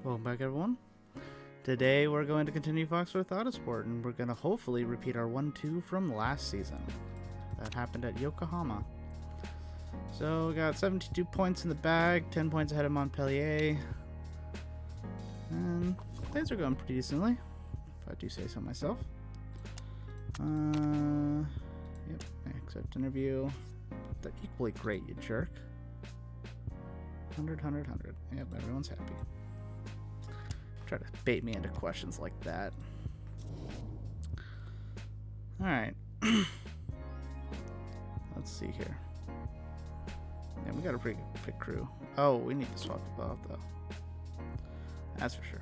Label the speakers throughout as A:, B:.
A: Welcome back, everyone. Today we're going to continue Foxworth Autosport, and we're going to hopefully repeat our 1-2 from last season. That happened at Yokohama. So we got 72 points in the bag, 10 points ahead of Montpellier. And things are going pretty decently, if I do say so myself. Yep, accept interview. They're equally great, you jerk. 100, 100, 100. Yep, everyone's happy. Try to bait me into questions like that. Alright. Let's see here. Yeah, we got a pretty good pit crew. Oh, we need to swap people out, though. That's for sure.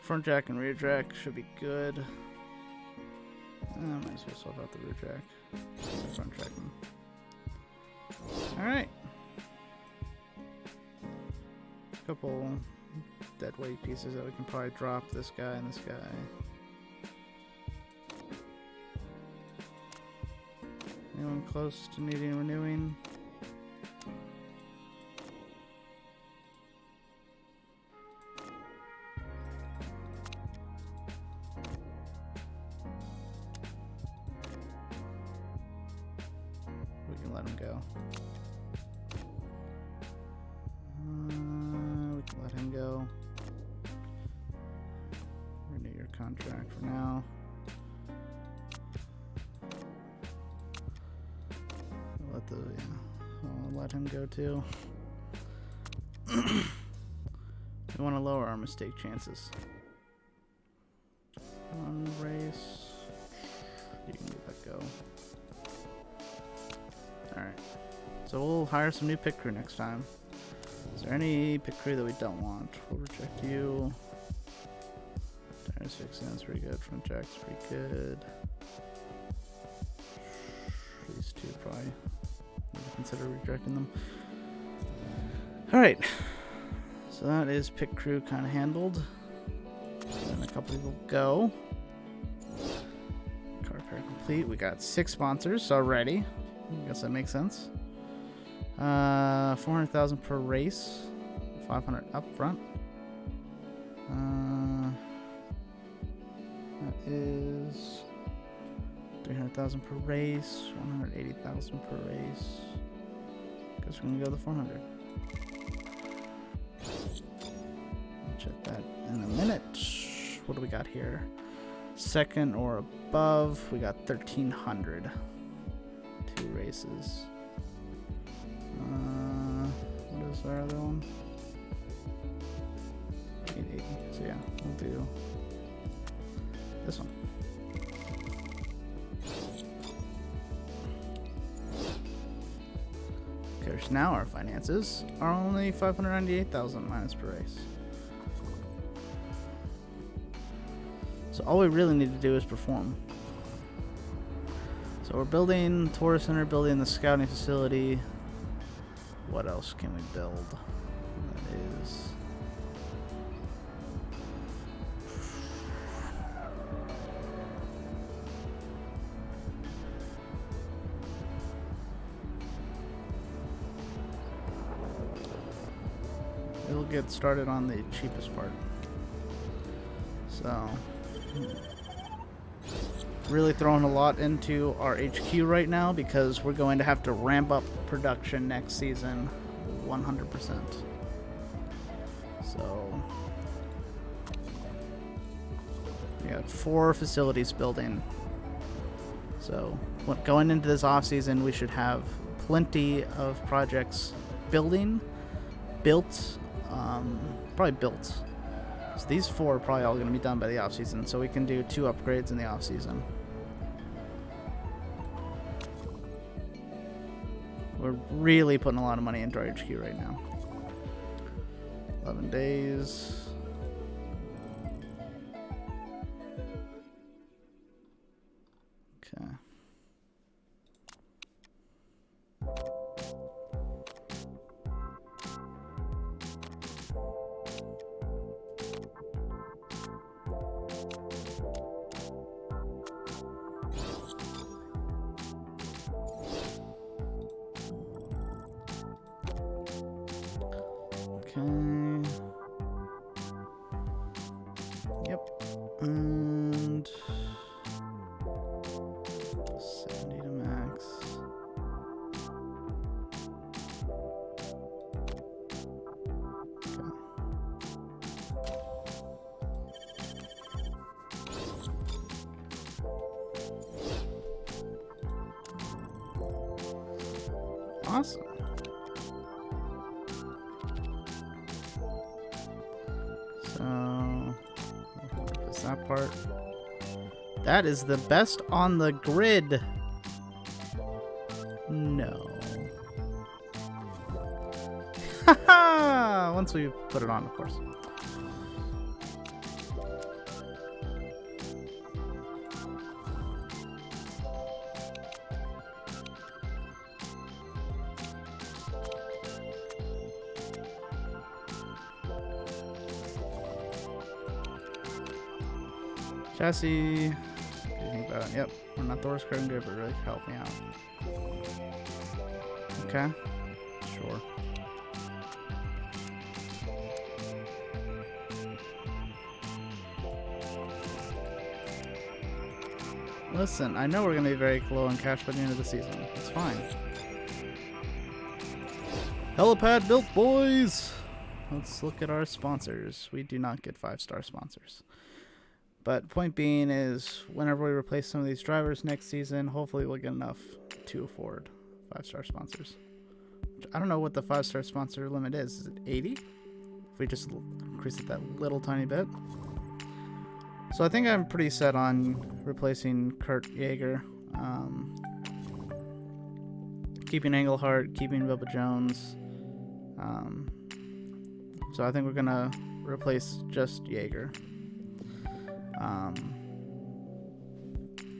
A: Front jack and rear jack should be good. I might as well swap out the rear jack. Front jack. Alright. A couple dead weight pieces that we can probably drop. This guy and this guy. Anyone close to needing renewing? Let him go. We can let him go. Renew your contract for now. I'll let him go too. We want to lower our mistake chances. One race. You can let that go. Alright, so we'll hire some new pit crew next time. Is there any pit crew that we don't want? We'll reject you. Tires fixing, that's pretty good. Front jack's pretty good. These two probably need to consider rejecting them. Alright, so that is pit crew kind of handled. And a couple people go. Car repair complete. We got 6 sponsors already. I guess that makes sense. 400,000 per race, 500 up front. That is 300,000 per race, 180,000 per race. Guess we're gonna go the 400. I'll check that in a minute. What do we got here? Second or above, we got 1,300. 2 races. What is our other one? 880. So yeah, we'll do this one. Okay, so now our finances are only 598,000 minus per race. So all we really need to do is perform. So we're building Tourist Center, building the scouting facility. What else can we build? That is... We'll get started on the cheapest part. So... really throwing a lot into our HQ right now because we're going to have to ramp up production next season 100%. So we got 4 facilities building. So going into this off season, we should have plenty of projects built. So these 4 are probably all going to be done by the off season, so we can do 2 upgrades in the off season. We're really putting a lot of money into our HQ right now. 11 days. Okay. Yep. And 70 to max. Okay. Awesome. So, is that part? That is the best on the grid. No. Haha! Once we put it on, of course. Chassis. What do you think about it? Yep. I'm not the worst card good, but really help me out. Okay. Sure. Listen, I know we're going to be very low on cash by the end of the season. It's fine. Helipad built, boys! Let's look at our sponsors. We do not get 5-star sponsors. But point being is, whenever we replace some of these drivers next season, hopefully we'll get enough to afford 5-star sponsors. I don't know what the 5-star sponsor limit is. Is it 80? If we just increase it that little tiny bit. So I think I'm pretty set on replacing Kurt Yeager. Keeping Englehart, keeping Bubba Jones. So I think we're going to replace just Yeager.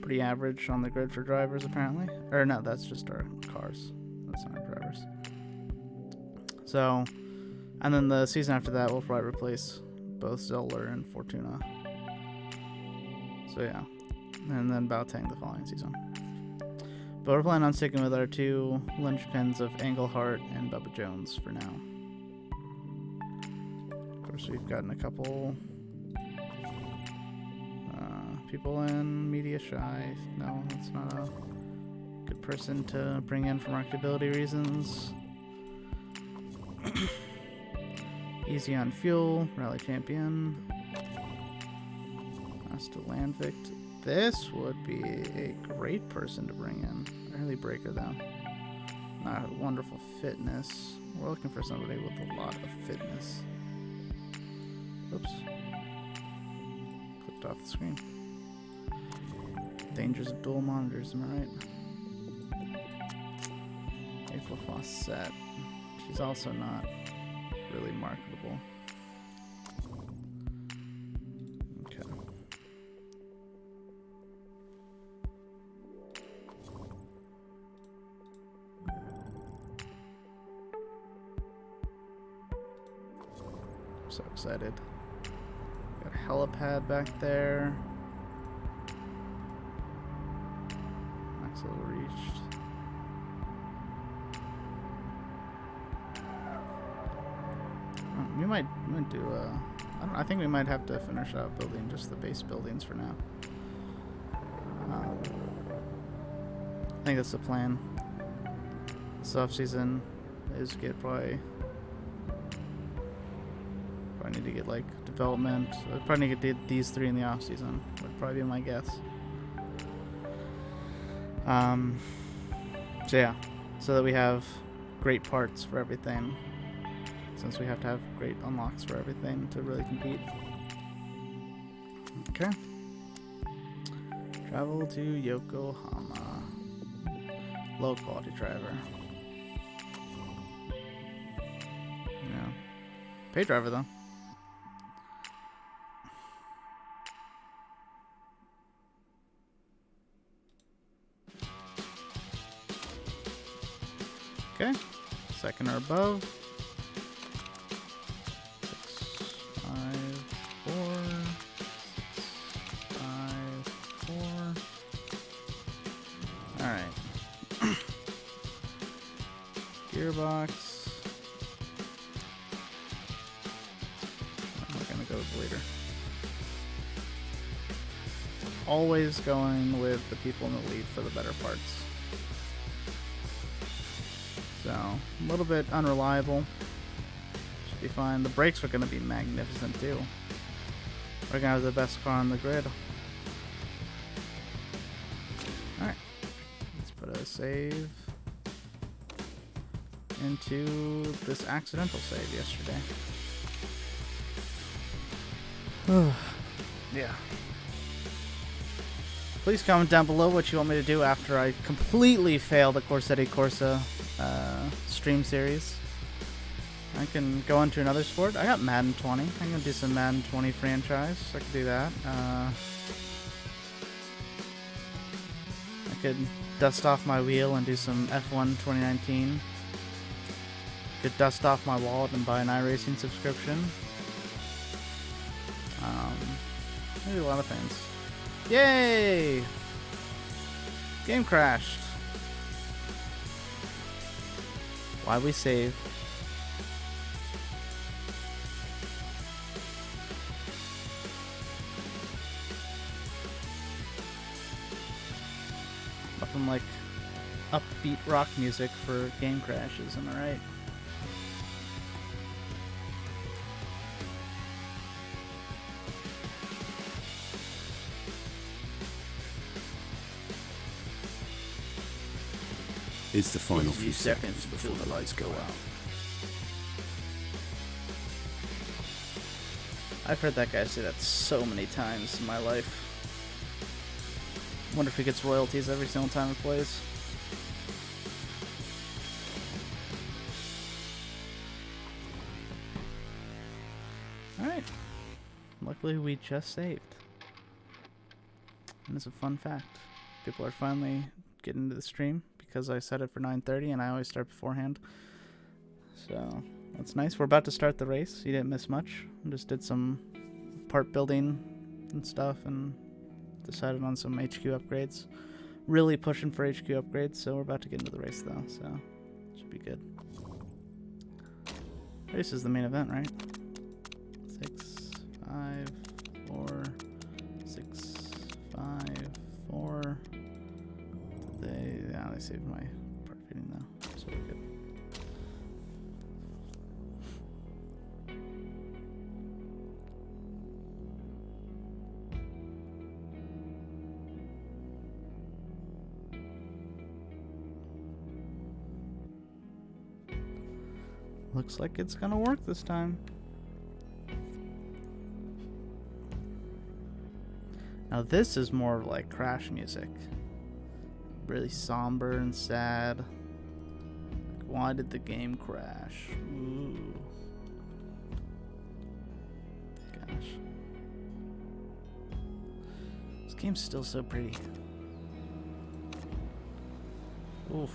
A: Pretty average on the grid for drivers, apparently. Or no, that's just our cars. That's not our drivers. So, and then the season after that, we'll probably replace both Zoller and Fortuna. So yeah, and then Bauteng the following season. But we're planning on sticking with our 2 linchpins of Englehart and Bubba Jones for now. Of course, we've gotten a couple people in. Media Shy. No, that's not a good person to bring in for marketability reasons. Easy on fuel. Rally Champion. Master Landvict. This would be a great person to bring in. Early Breaker, though. Not a wonderful fitness. We're looking for somebody with a lot of fitness. Oops. Clicked off the screen. Dangers of dual monitors, am I right? April Fawcett. She's also not really marketable. Okay. I'm so excited. Got a helipad back there. Max level reached. We might do I think we might have to finish up building just the base buildings for now. I think that's the plan. This off season is get probably need to get like development. I'd probably need to get these 3 in the off season. Would probably be my guess. So yeah, so that we have great parts for everything. Since we have to have great unlocks for everything to really compete. Okay. Travel to Yokohama. Low quality driver. Yeah. Pay driver though. Okay. Second or above. 6, 5, 4. Alright. Gearbox. the leader. Always going with the people in the lead for the better parts. So, a little bit unreliable. Should be fine. The brakes are going to be magnificent too. We're going to have the best car on the grid. Alright. Let's put a save into this accidental save yesterday. Yeah. Please comment down below what you want me to do after I completely fail the Corsetti Corsa stream series. I can go on to another sport. I got Madden 20. I'm going to do some Madden 20 franchise. I could do that. I could dust off my wheel and do some F1 2019. Could dust off my wallet and buy an iRacing subscription. Maybe a lot of things. Yay! Game crashed. Why we save? Nothing like upbeat rock music for game crashes, am I right?
B: It's the final few seconds before the lights go out.
A: I've heard that guy say that so many times in my life. Wonder if he gets royalties every single time he plays. Alright. Luckily we just saved. And it's a fun fact. People are finally getting into the stream because I set it for 9:30 and I always start beforehand. So that's nice. We're about to start the race. You didn't miss much. I just did some part building and stuff and decided on some HQ upgrades. Really pushing for HQ upgrades, so we're about to get into the race though, so should be good. Race is the main event, right? 6, 5, 4, 6, 5, 4. They saved my part feeding though, so we're good. Looks like it's gonna work this time. Now this is more like crash music. Really somber and sad. Like, why did the game crash? Ooh. Gosh. This game's still so pretty. Oof.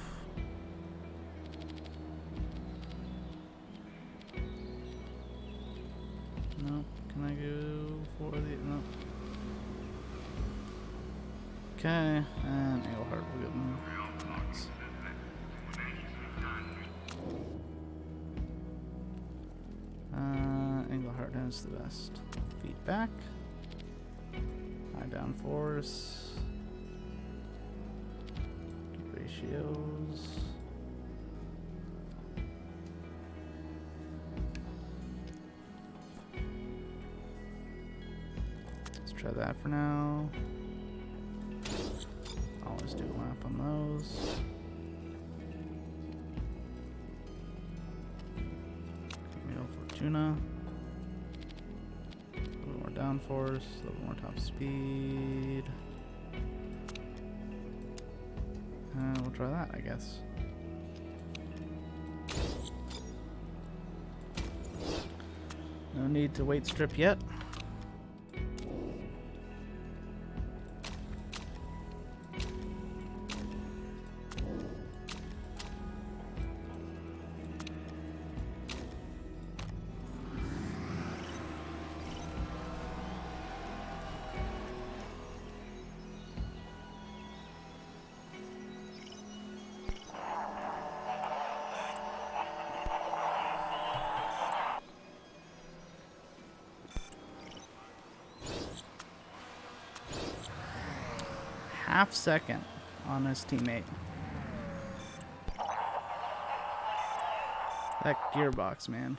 A: No, can I go for the... no. Okay, and Engelhart will get more. Nice. Engelhart has the best. Feedback. High downforce. Ratios. Let's try that for now. Always do a lap on those. Camille Fortuna. A little more downforce, a little more top speed. We'll try that, I guess. No need to weight strip yet. half second on his teammate. That gearbox, man.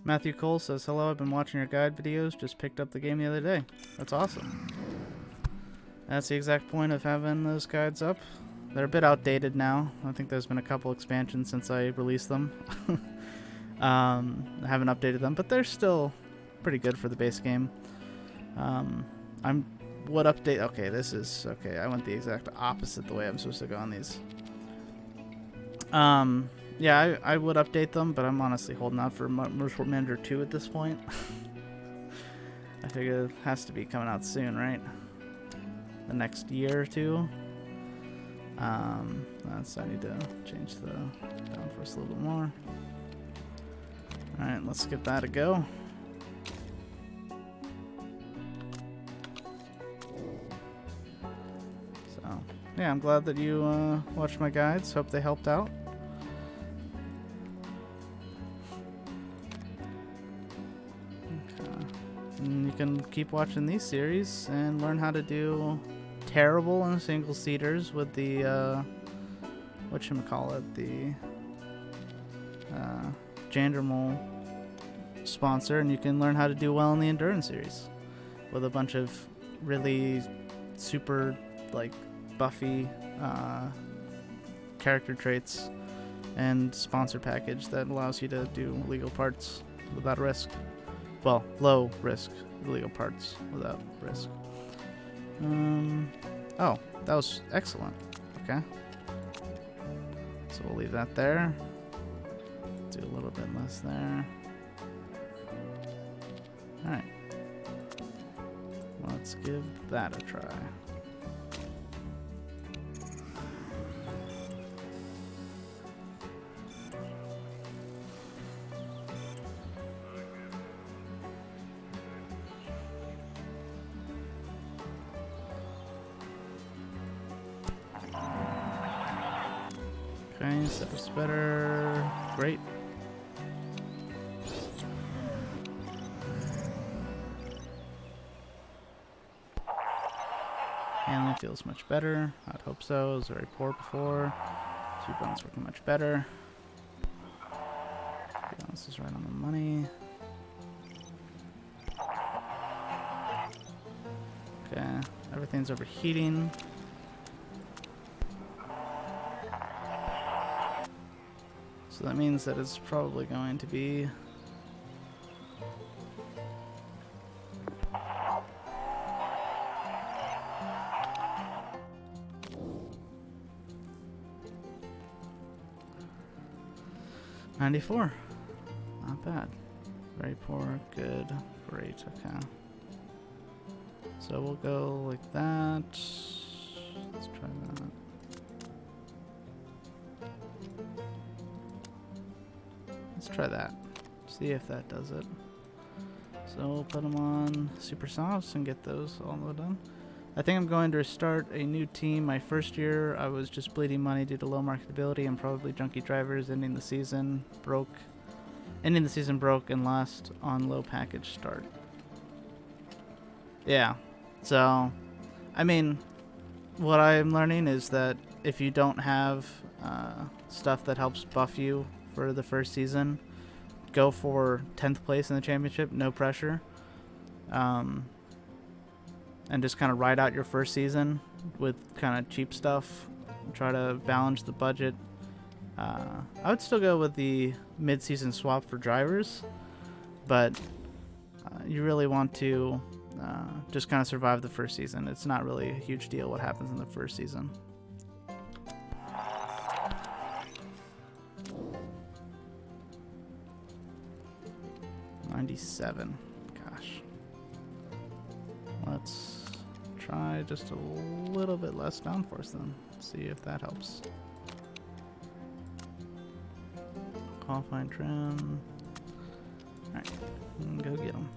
A: Matthew Cole says, hello, I've been watching your guide videos. Just picked up the game the other day. That's awesome. That's the exact point of having those guides up. They're a bit outdated now. I think there's been a couple expansions since I released them. I haven't updated them, but they're still pretty good for the base game. Would update. Okay, this is okay. I went the exact opposite the way I'm supposed to go on these. Yeah, I would update them, but I'm honestly holding out for Motorsport Manager 2 at this point. I figure it has to be coming out soon, right? The next year or two. I need to change the downforce a little bit more. Alright, let's give that a go. So, yeah, I'm glad that you watched my guides. Hope they helped out. Okay. And you can keep watching these series and learn how to do terrible in single seaters with the whatchamacallit, the Jandermal sponsor, and you can learn how to do well in the endurance series with a bunch of really super like buffy character traits and sponsor package that allows you to do illegal parts without risk. Well, low risk illegal parts without risk. Oh, that was excellent. Okay. So we'll leave that there. Do a little bit less there. Alright. Let's give that a try. Okay, setup's better. Great. Handling feels much better. I'd hope so. It was very poor before. Two buttons working much better. This is right on the money. Okay, everything's overheating. So that means that it's probably going to be $94. Not bad. Very poor, good, great, okay. So we'll go like that. Let's try that. Let's try that. See if that does it. So we'll put them on super softs and get those all done. I think I'm going to start a new team. My first year, I was just bleeding money due to low marketability and probably junky drivers. Ending the season broke and lost on low package start. Yeah. So, I mean, what I'm learning is that if you don't have stuff that helps buff you for the first season, go for 10th place in the championship, no pressure, and just kind of ride out your first season with kind of cheap stuff, try to balance the budget. I would still go with the mid-season swap for drivers, but you really want to just kind of survive the first season. It's not really a huge deal what happens in the first season. $97. Gosh. Let's try just a little bit less downforce then. See if that helps. Qualifying trim. Alright, go get them.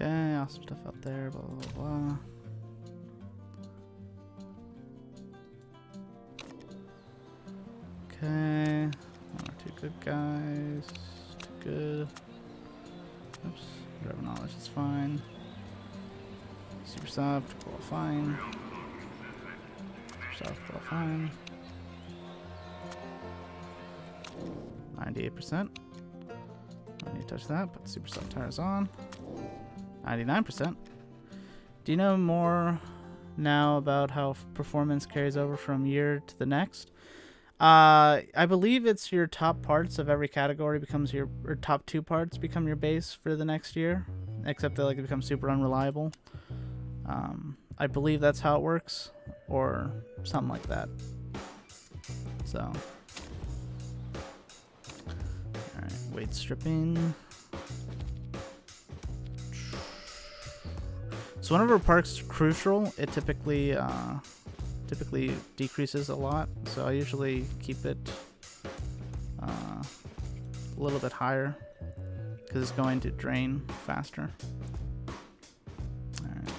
A: Okay, awesome stuff out there, blah, blah, blah, blah. Okay, 1 or 2 good guys, 2 good. Oops, driver knowledge is fine. Super soft, qualifying. Super soft, qualifying. 98%. I need to touch that, put super soft tires on. 99%. Do you know more now about how performance carries over from year to the next? I believe it's your top parts of every category becomes your, or top 2 parts become your base for the next year, except that like it becomes super unreliable. I believe that's how it works, or something like that. So, all right, weight stripping. So whenever a park's crucial, it typically decreases a lot. So I usually keep it a little bit higher because it's going to drain faster. All right.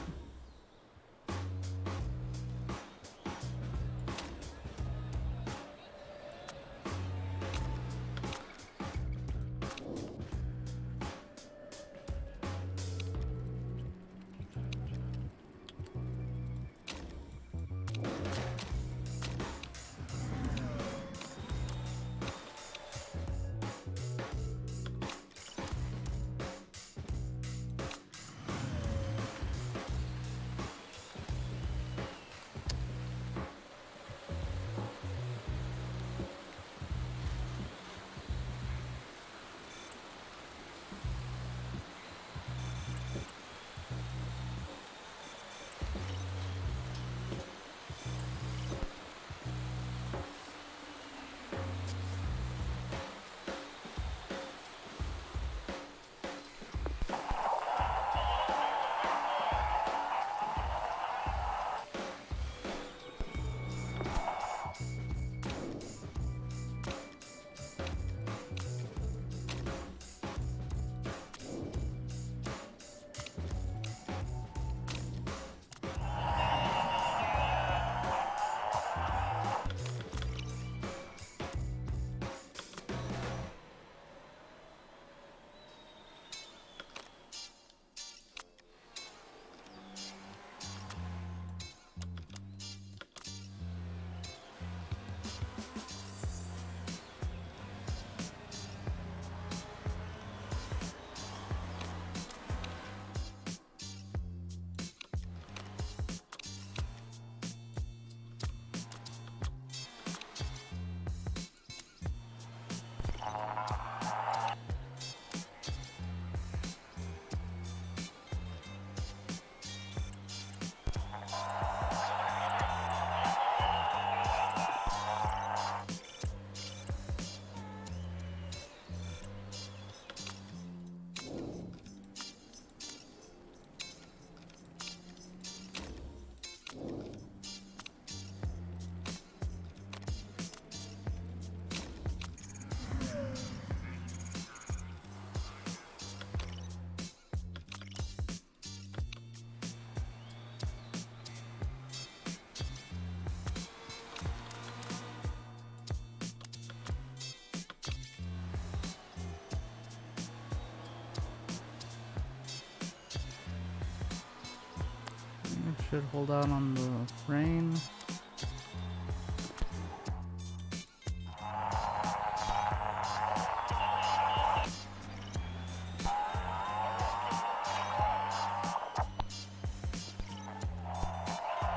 A: Should hold out on the rain.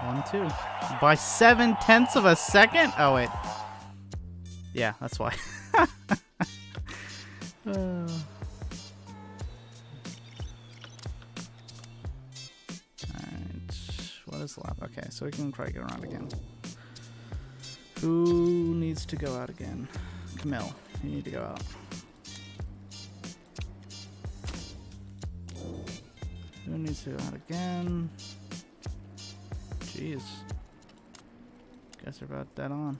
A: One, two. By 0.7 of a second? Oh, wait. Yeah, that's why. What is the lap? Okay, so we can try to get around again. Who needs to go out again? Camille, you need to go out. Who needs to go out again? Jeez. Guess they're about dead on.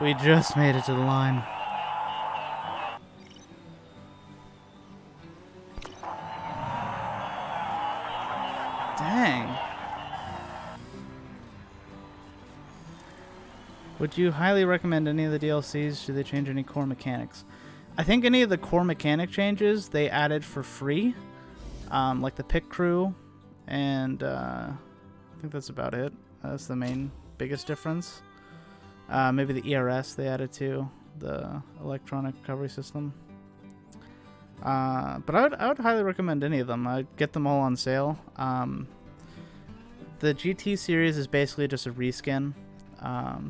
A: We just made it to the line. Dang. Would you highly recommend any of the DLCs? Do they change any core mechanics? I think any of the core mechanic changes they added for free. Like the pit crew, and I think that's about it. That's the main biggest difference. Maybe the ERS they added to the electronic recovery system. But I would highly recommend any of them. I'd get them all on sale. The GT series is basically just a reskin,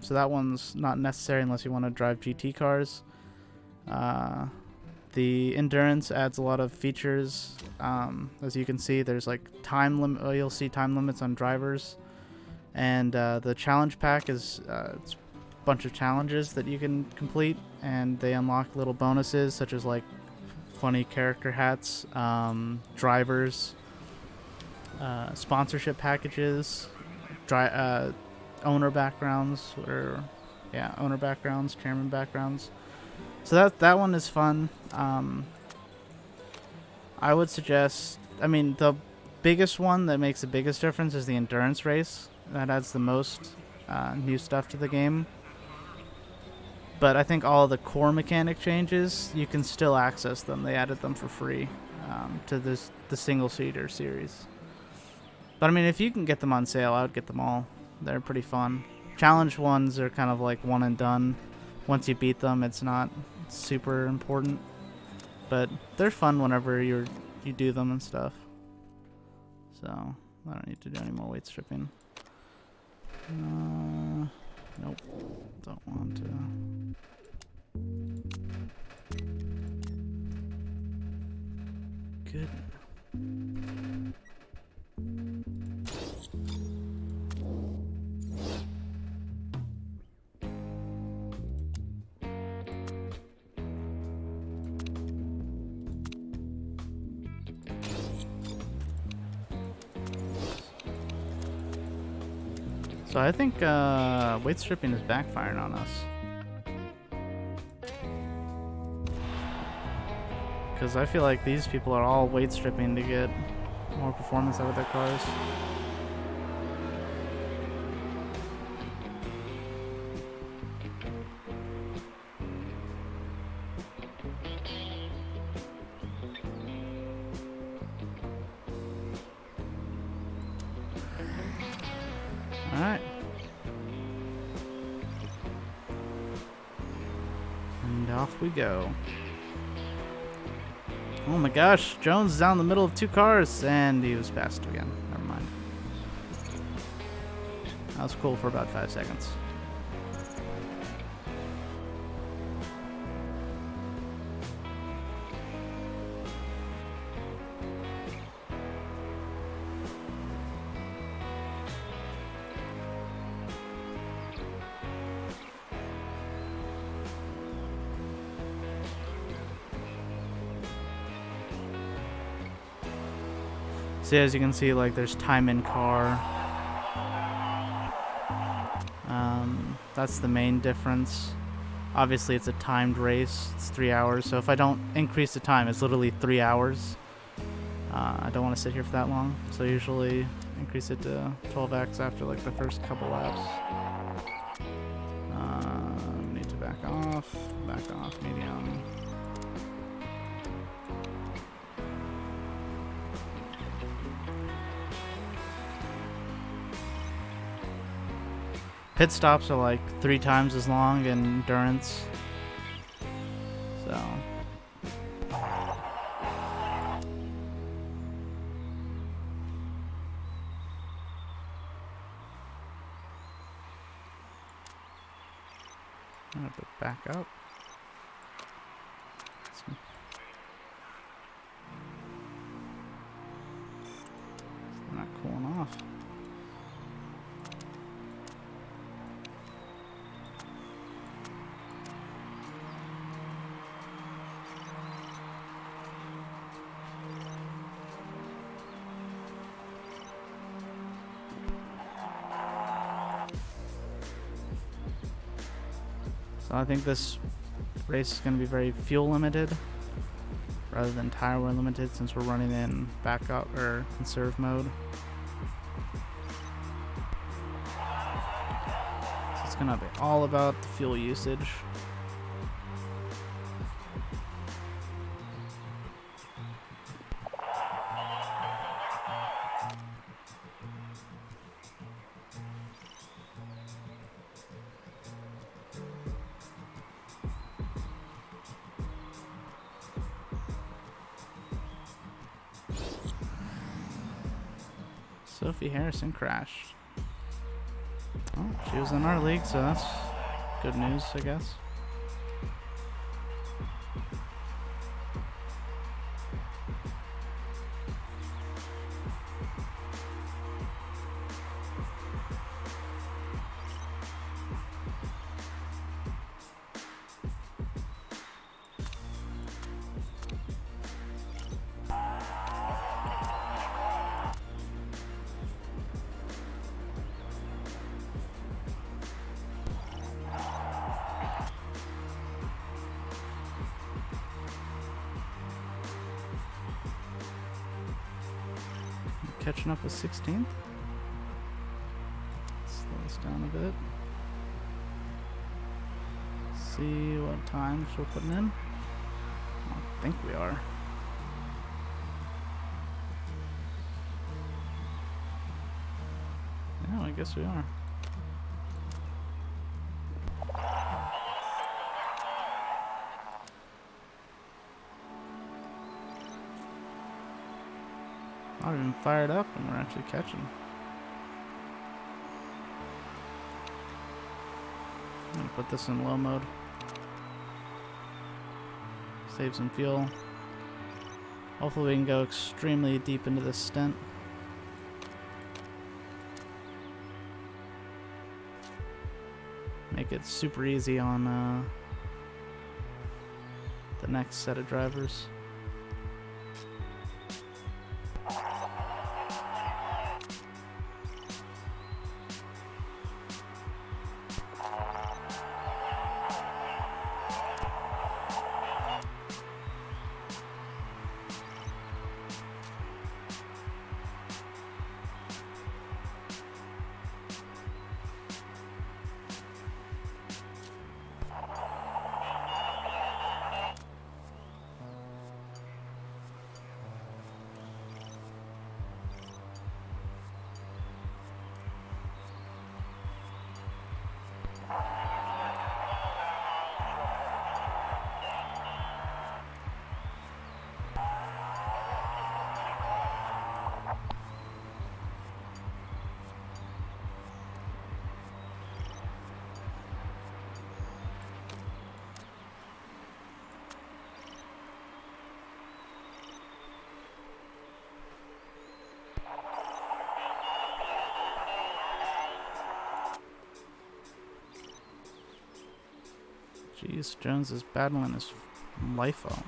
A: so that one's not necessary unless you want to drive GT cars. The Endurance adds a lot of features. As you can see, there's like time limit. You'll see time limits on drivers, and the challenge pack is it's a bunch of challenges that you can complete, and they unlock little bonuses such as like funny character hats, drivers, sponsorship packages, owner backgrounds, or owner backgrounds, chairman backgrounds. So that one is fun. I would suggest, I mean, the biggest one that makes the biggest difference is the endurance race. That adds the most new stuff to the game. But I think all of the core mechanic changes, you can still access them. They added them for free to the single-seater series. But I mean, if you can get them on sale, I would get them all. They're pretty fun. Challenge ones are kind of like one and done. Once you beat them, it's not super important, but they're fun whenever you do them and stuff. So I don't need to do any more weight stripping. Nope, don't want to. Good. So I think weight stripping is backfiring on us. Because I feel like these people are all weight stripping to get more performance out of their cars. Alright. And off we go. Oh my gosh, Jones is down in the middle of two cars, and he was passed again. Never mind. That was cool for about 5 seconds. So as you can see, like there's time in car. That's the main difference. Obviously it's a timed race. It's 3 hours. So if I don't increase the time, it's literally 3 hours. I don't want to sit here for that long. So I usually increase it to 12x after like the first couple laps. Need to back off, medium. Pit stops are like 3 times as long in endurance. So. I'm gonna back up. It's not cooling off. So I think this race is going to be very fuel limited rather than tire wear limited, since we're running in backup or conserve mode. So it's going to be all about the fuel usage. Sophie Harrison crashed. Oh, she was in our league, so that's good news, I guess. Catching up with 16th. Slow us down a bit. See what times we're putting in. I think we are. Yeah, I guess we are. Not even fired up, and we're actually catching. I'm gonna put this in low mode. Save some fuel. Hopefully we can go extremely deep into this stint. Make it super easy on the next set of drivers. Jeez, Jones is battling his life out.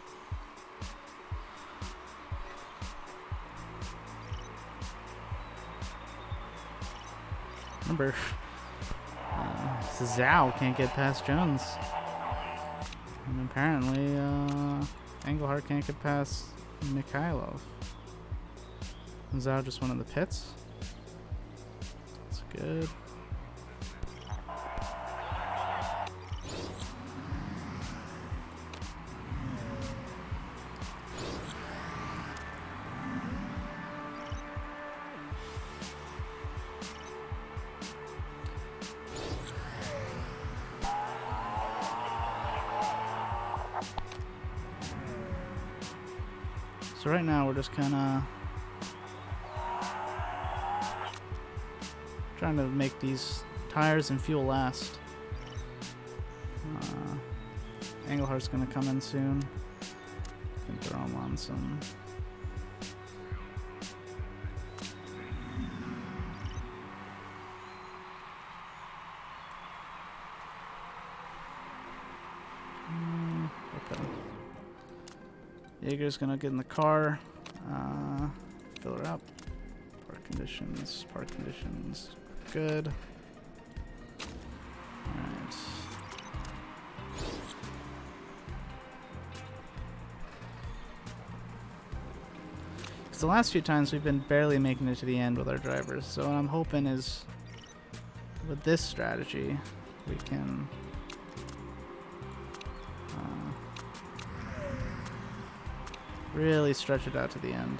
A: Remember, Zhao can't get past Jones. And apparently, Engelhardt can't get past Mikhailov. Zhao just went in the pits. That's good. So right now we're just kind of trying to make these tires and fuel last. Engelhardt's going to come in soon. Can throw him on some. Okay. Jaeger's gonna get in the car, fill her up. Park conditions, good. Alright. Because the last few times we've been barely making it to the end with our drivers. So what I'm hoping is with this strategy, we can really stretch it out to the end.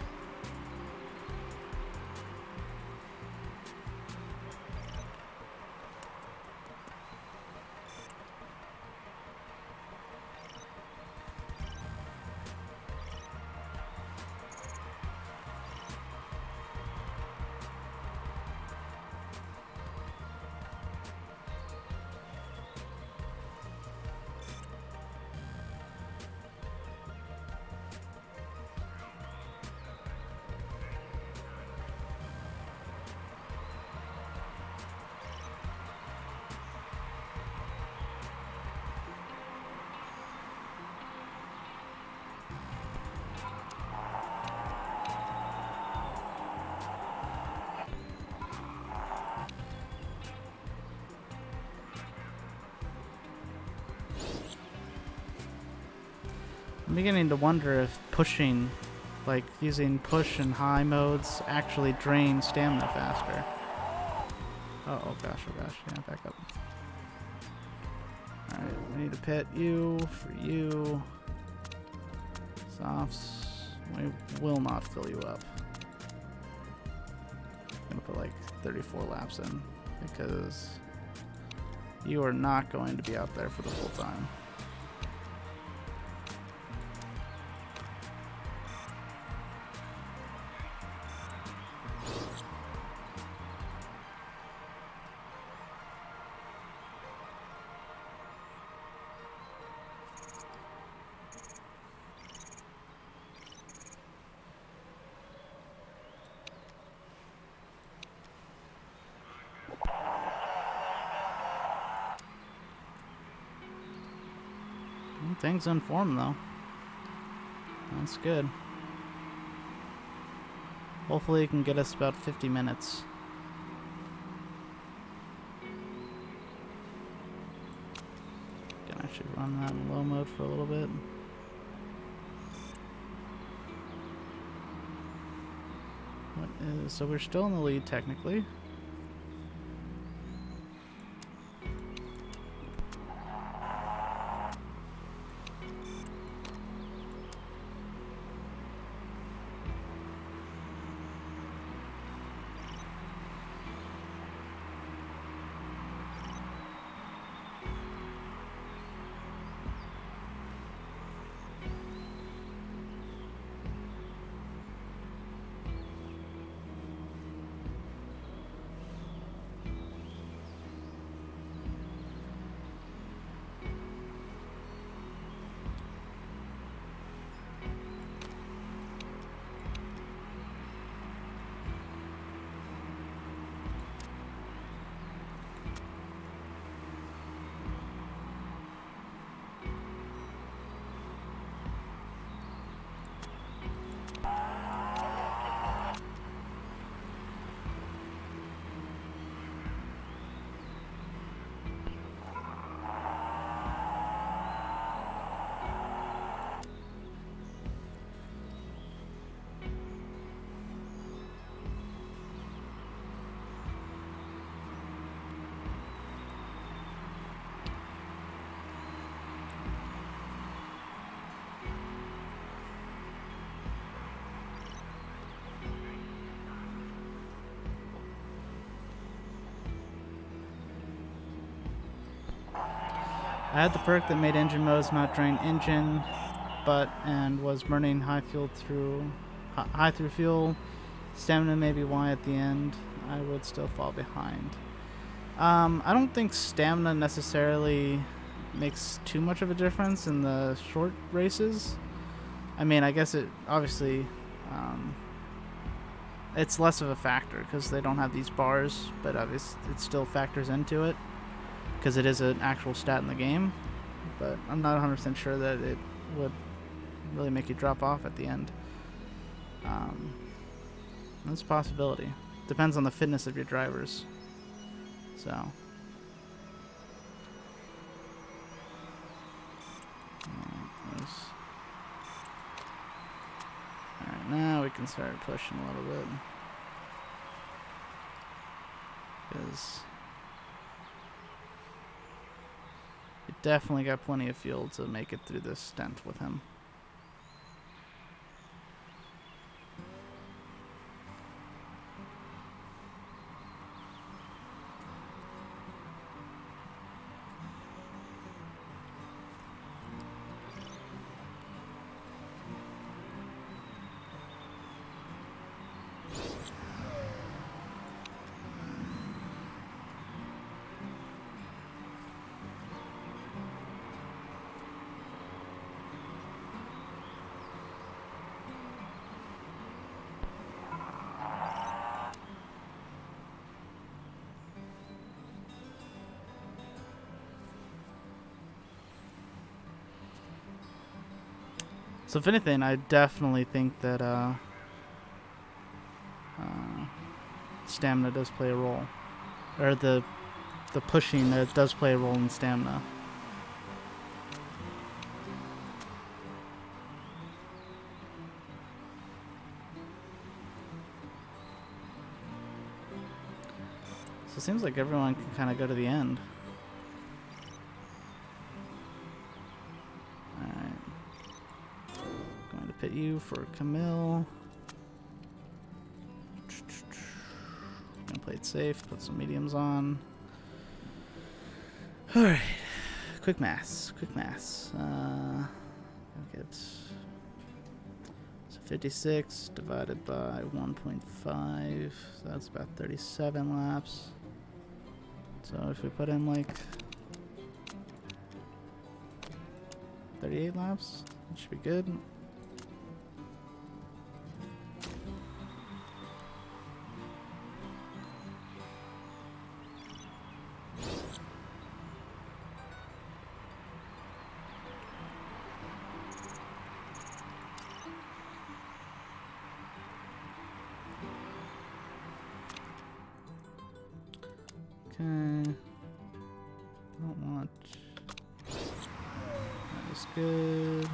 A: I'm beginning to wonder if pushing, like using push and high modes, actually drain stamina faster. Oh gosh, yeah, back up. Alright, we need to pit you for you. Softs, we will not fill you up. I'm gonna put like 34 laps in, because you are not going to be out there for the full time. Things in form though. That's good. Hopefully it can get us about 50 minutes. Can actually run that in low mode for a little bit. What is, so we're still in the lead technically. I had the perk that made engine modes not drain engine, and was burning high through fuel. Stamina may be why at the end I would still fall behind. I don't think stamina necessarily makes too much of a difference in the short races. I mean, I guess it obviously it's less of a factor because they don't have these bars, but obviously it still factors into it, because it is an actual stat in the game, but I'm not 100% sure that it would really make you drop off at the end. That's a possibility. Depends on the fitness of your drivers. So. Alright, now now we can start pushing a little bit. Because we definitely got plenty of fuel to make it through this stint with him. So if anything, I definitely think that stamina does play a role, or the pushing does play a role in stamina. So it seems like everyone can kind of go to the end. Pit you for Camille. Gonna play it safe, put some mediums on. Alright. Quick maths. Get so 56 divided by 1.5. So that's about 37 laps. So if we put in like 38 laps, it should be good. Okay. Don't want. That is good.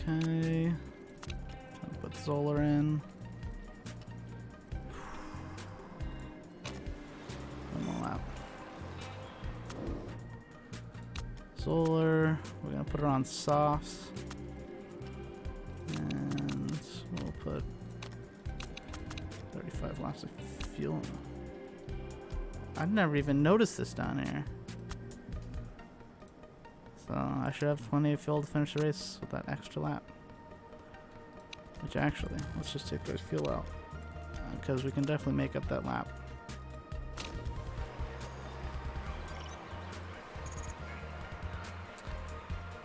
A: Okay. Put Zoller in. One more lap. Zoller. We're gonna put her on softs. And we'll put 35 laps of fuel. I've never even noticed this down here. So I should have plenty of fuel to finish the race with that extra lap. Which actually, let's just take this fuel out. Because we can definitely make up that lap.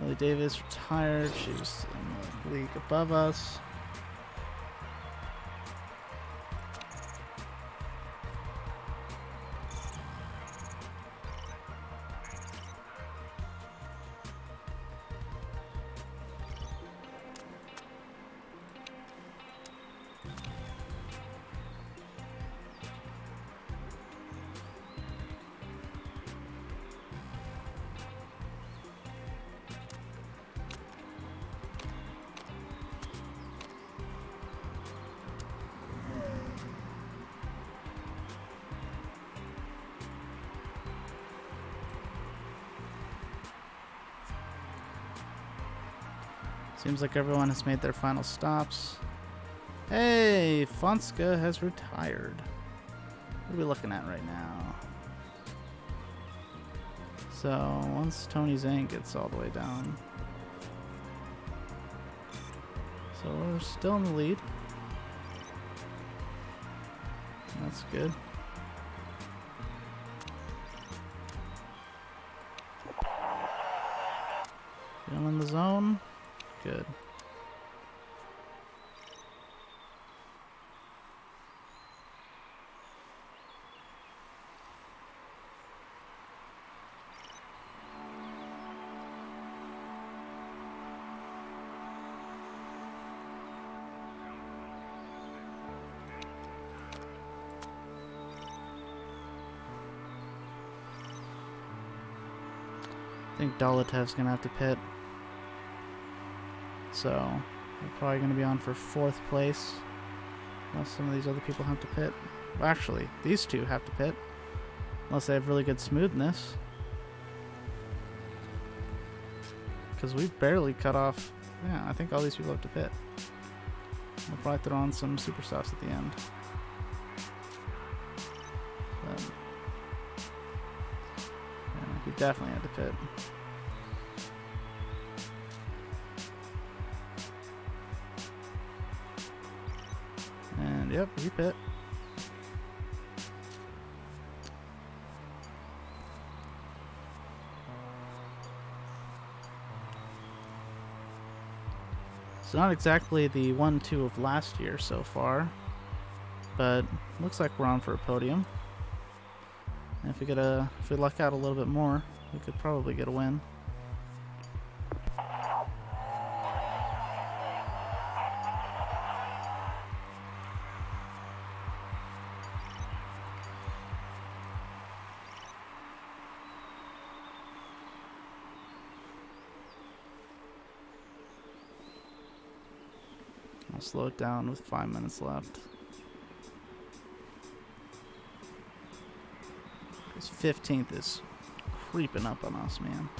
A: Lily Davis retired. She's in the league above us. Seems like everyone has made their final stops. Hey, Fonska has retired. What are we looking at right now? So once Tony Zhang gets all the way down, So we're still in the lead. That's good. Feeling in the zone. Good. I think Dolatev's gonna have to pit. So we're probably gonna be on for 4th place. Unless some of these other people have to pit. Well, actually, these two have to pit. Unless they have really good smoothness. Because we've barely cut off. Yeah, I think all these people have to pit. We'll probably throw on some super softs at the end. But, yeah, he definitely had to pit. And yep, he pit. It's not exactly the 1-2 of last year so far, but looks like we're on for a podium. And if we luck out a little bit more, we could probably get a win. I'll slow it down with 5 minutes left. Because 15th is creeping up on us, man.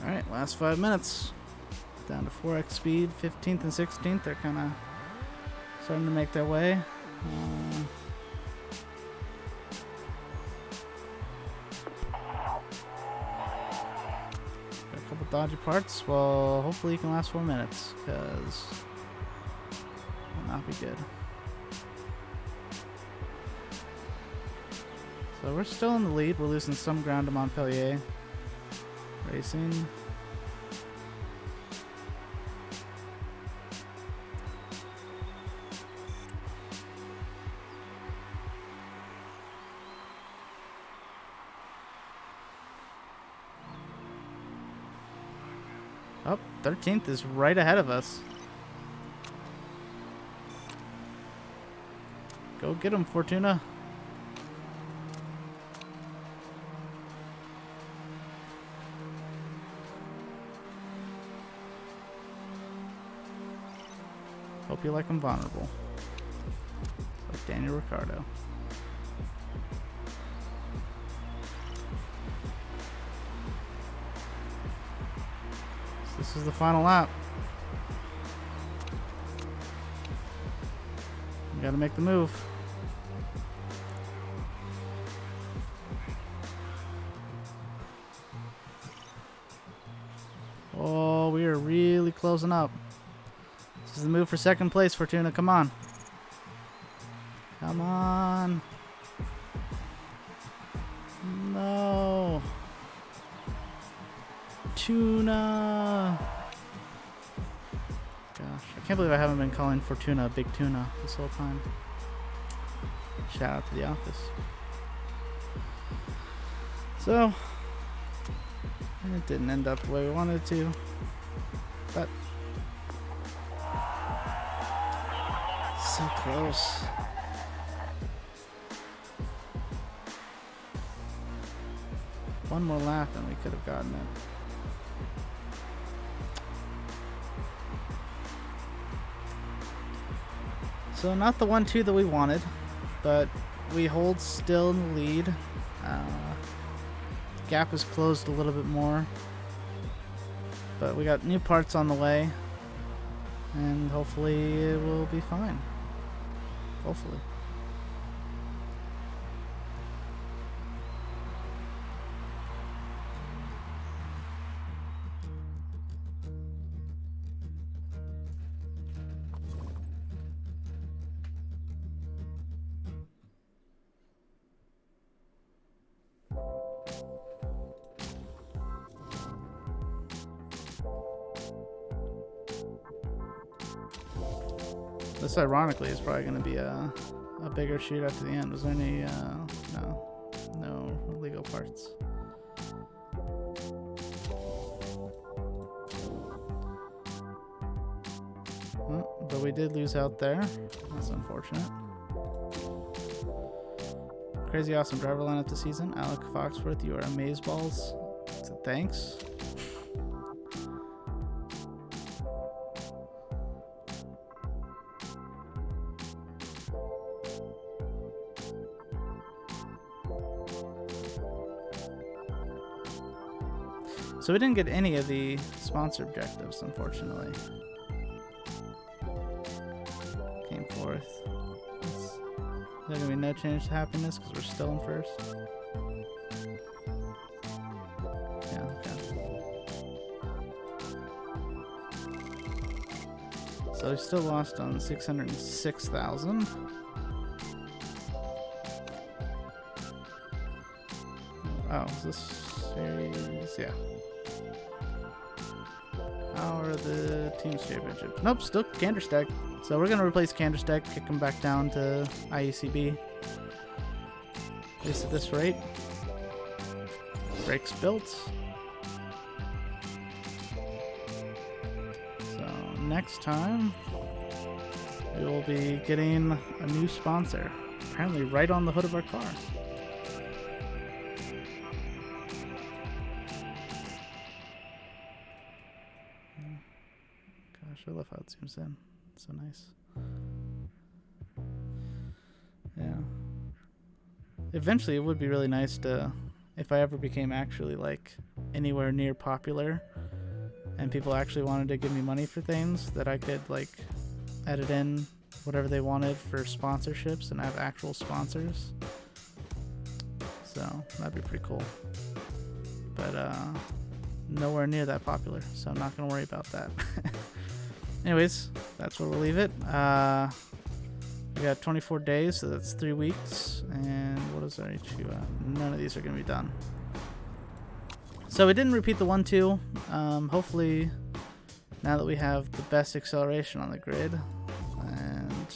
A: Alright, last 5 minutes. Down to 4x speed. 15th and 16th, they're kind of starting to make their way. Got a couple dodgy parts. Well, hopefully you can last 4 minutes, because it will not be good. So we're still in the lead. We're losing some ground to Montpellier Racing. Oh, 13th is right ahead of us. Go get him, Fortuna. Hope you like him vulnerable. Like Daniel Ricciardo. So this is the final lap. You gotta make the move. Oh, we are really closing up. This is the move for 2nd place, Fortuna. Come on. Come on. No. Tuna. Gosh, I can't believe I haven't been calling Fortuna Big Tuna this whole time. Shout out to the office. So, it didn't end up the way we wanted it to, but so close. One more lap and we could have gotten it. So not the 1-2 that we wanted, but we hold still in the lead. Gap is closed a little bit more, but we got new parts on the way, and hopefully it will be fine. Hopefully. This, ironically, is probably going to be a bigger shootout to the end. Was there any, no illegal parts. Well, but we did lose out there. That's unfortunate. Crazy awesome driver lineup this season. Alec Foxworth, you are amazeballs. So thanks. So we didn't get any of the sponsor objectives, unfortunately. Came fourth. Is there going to be no change to happiness because we're still in first? Yeah, okay. So we still lost on 606,000. Oh, is this series? Yeah. How are the teams championship? Nope, still Canderstack. So we're gonna replace Canderstack, kick him back down to IECB. At least at this rate. Brakes built. So next time we will be getting a new sponsor. Apparently right on the hood of our car. I love how it zooms in. It's so nice. Yeah. Eventually, it would be really nice to, if I ever became actually like anywhere near popular, and people actually wanted to give me money for things, that I could like edit in whatever they wanted for sponsorships and have actual sponsors. So that'd be pretty cool. But nowhere near that popular, so I'm not gonna worry about that. Anyways, that's where we'll leave it. We got 24 days, so that's 3 weeks. And what is our HQ at? None of these are going to be done. So we didn't repeat the 1-2. Hopefully, now that we have the best acceleration on the grid, and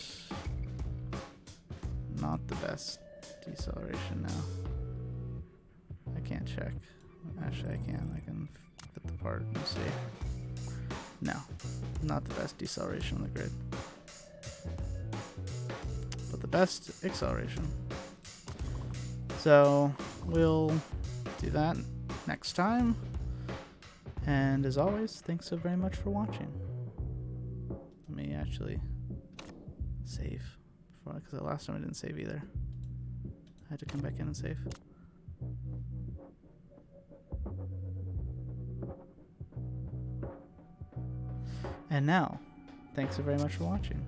A: not the best deceleration now. I can't check. Actually, I can. I can fit the part and see. No, not the best deceleration on the grid, but the best acceleration. So we'll do that next time. And as always, thanks so very much for watching. Let me actually save, because the last time I didn't save either. I had to come back in and save. And now, thanks so very much for watching.